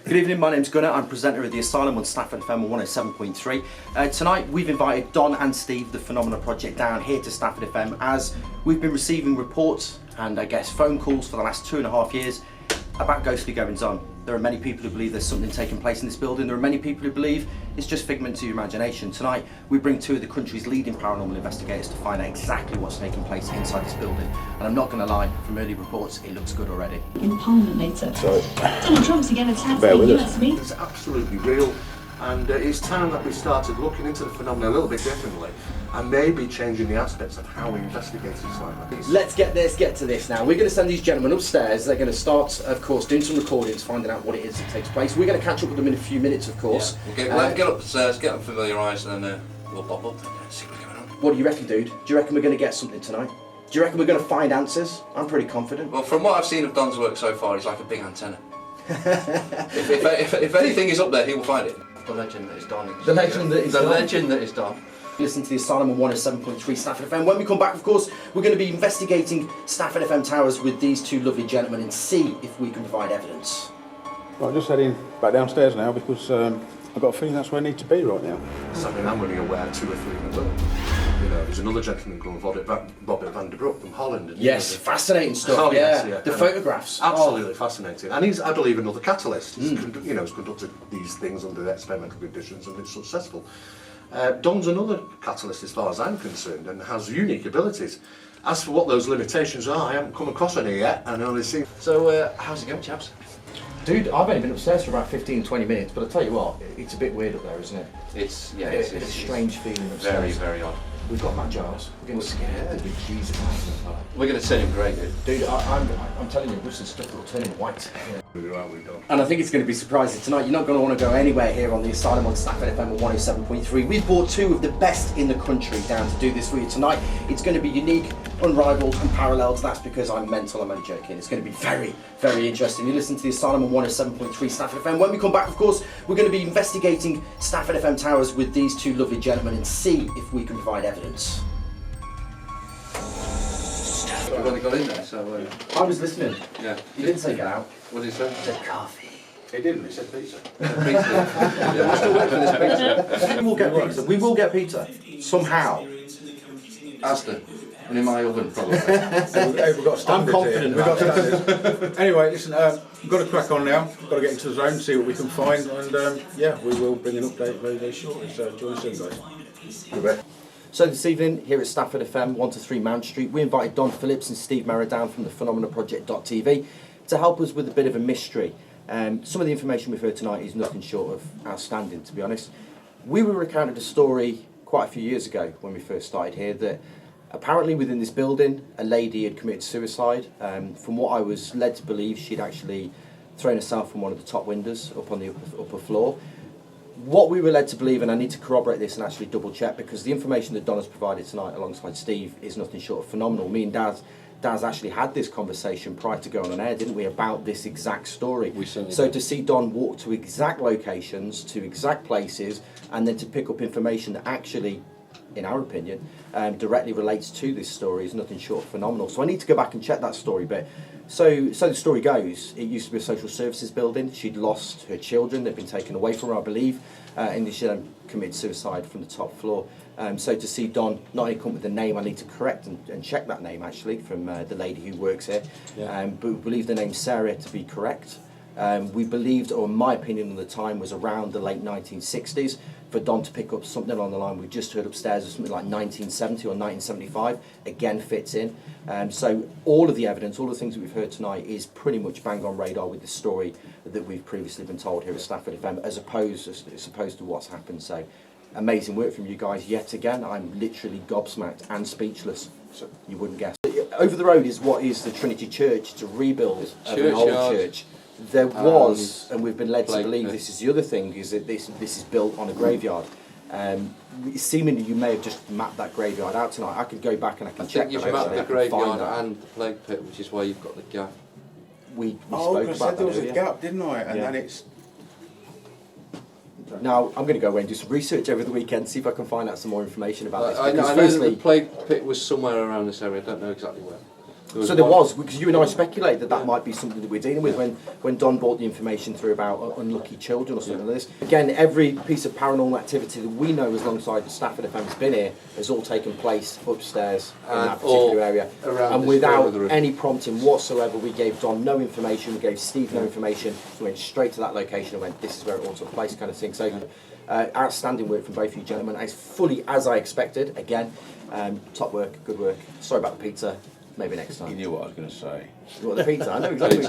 Good evening, my name's Gunnar. I'm presenter of The Asylum on Stafford FM on 107.3. Tonight we've invited Don and Steve, the Phenomenal Project, down here to Stafford FM as we've been receiving reports and I guess phone calls for the last 2.5 years about ghostly goings on. There are many people who believe there's something taking place in this building. There are many people who believe it's just figment to your imagination. Tonight we bring two of the country's leading paranormal investigators to find out exactly what's taking place inside this building. And I'm not going to lie, from early reports it looks good already. In Parliament later. So, Donald Trump's again attacked the US media. it's absolutely real, and it's time that we started looking into the phenomenon a little bit differently and maybe changing the aspects of how we investigate things like this. Let's get to this now. We're going to send these gentlemen upstairs. They're going to start, of course, doing some recordings, finding out what it is that takes place. We're going to catch up with them in a few minutes, of course. Yeah. We'll get upstairs, get them familiarised, and then we'll pop up and see what's going on. What do you reckon, dude? Do you reckon we're going to get something tonight? Do you reckon we're going to find answers? I'm pretty confident. Well, from what I've seen of Don's work so far, he's like a big antenna. if anything is up there, he will find it. The legend that is Don. The legend that is Don. The legend that is Don. Listen to The Asylum on 107.3 Stafford FM. When we come back, of course, we're going to be investigating Stafford FM Towers with these two lovely gentlemen and see if we can provide evidence. Well, I'm just heading back downstairs now because I've got a feeling that's where I need to be right now. Something I'm only aware 2 or 3 in the world. You know, there's another gentleman called Robert van der Broek from Holland. And yes, fascinating stuff. Oh, yeah. yeah. The photographs. Absolutely fascinating. And he's, I believe, another catalyst. He's he's conducted these things under the experimental conditions and been successful. Don's another catalyst as far as I'm concerned and has unique abilities. As for what those limitations are, I haven't come across any yet and only seen. So, how's it going, chaps? Dude, I've only been upstairs for about 15-20 minutes, but I'll tell you what, it's a bit weird up there, isn't it? It's It's a strange feeling upstairs. very, very odd. We've got Matt Giles. We're going to scare the big Jesus out of the fella. We're going to send him great, dude. Dude, I'm telling you, Russian stuff will turn him white. We've done. And I think it's going to be surprising tonight. You're not going to want to go anywhere here on The Asylum on Stafford FM on 107.3. We've brought two of the best in the country down to do this for you tonight. It's going to be unique, unrivaled, unparalleled. That's because I'm mental, I'm only joking. It's going to be very, very interesting. You listen to The Asylum on 107.3 Stafford FM. When we come back, of course, we're going to be investigating Stafford FM Towers with these two lovely gentlemen and see if we can provide evidence. We've only got in there, so... I was listening. yeah. You didn't say get out. What did he say? He said coffee. He didn't, he said pizza. Yeah, we're still waiting for this pizza. We will get pizza. We will get pizza. Somehow. Aston. And in my oven, probably. Hey, we've got standards I'm confident here. We've got about standards. Anyway, listen, we've got to crack on now. We've got to get into the zone, see what we can find, and yeah, we will bring an update very, very shortly. So join us soon, guys. So this evening, here at Stafford FM, 1 to 3 Mount Street, we invited Don Phillips and Steve Merritt down from the phenomenalproject.tv to help us with a bit of a mystery. Some of the information we've heard tonight is nothing short of outstanding, to be honest. We were recounted a story quite a few years ago when we first started here that apparently within this building, a lady had committed suicide. From what I was led to believe, she'd actually thrown herself from one of the top windows up on the upper floor. What we were led to believe, and I need to corroborate this and actually double check because the information that Don has provided tonight alongside Steve is nothing short of phenomenal. Me and Daz actually had this conversation prior to going on air, didn't we, about this exact story. We certainly so did. to see Don walk to exact locations, to exact places, and then to pick up information that actually, in our opinion, directly relates to this story is nothing short of phenomenal. So I need to go back and check that story, but so the story goes, it used to be a social services building. She'd lost her children, they'd been taken away from her, I believe, and she then committed suicide from the top floor. So to see Don not only come with the name, I need to correct and check that name actually from the lady who works here, but we believe the name Sarah to be correct. We believed, or in my opinion at the time, was around the late 1960s. For Don to pick up something along the line we just heard upstairs of something like 1970 or 1975, again fits in. So all of the evidence, all the things that we've heard tonight is pretty much bang on radar with the story that we've previously been told here at Stafford FM, as opposed to what's happened. So amazing work from you guys yet again. I'm literally gobsmacked and speechless. So you wouldn't guess. Over the road is what is the Trinity Church. It's a rebuild of an old church. There was, and we've been led to believe this is the other thing, is that this is built on a graveyard. Seemingly you may have just mapped that graveyard out tonight. I could go back and I can check that. I think you've mapped the graveyard and the plague pit, which is why you've got the gap. We Oh, spoke I about said there was that a gap, didn't I? And then it's... Now, I'm going to go away and do some research over the weekend, see if I can find out some more information about this. I Because know firstly, the plague pit was somewhere around this area, I don't know exactly where. So there was, because you and I speculated that might be something that we're dealing with when Don brought the information through about unlucky children or something like this. Again, every piece of paranormal activity that we know, as alongside Stafford FM has been here, has all taken place upstairs in that particular area. And without any prompting whatsoever, we gave Don no information, we gave Steve no information, we went straight to that location and went, this is where it all took place, kind of thing. So outstanding work from both of you gentlemen, as fully as I expected. Again, top work, good work. Sorry about the pizza. Maybe next time. You knew what I was going to say. You want the pizza? I know exactly.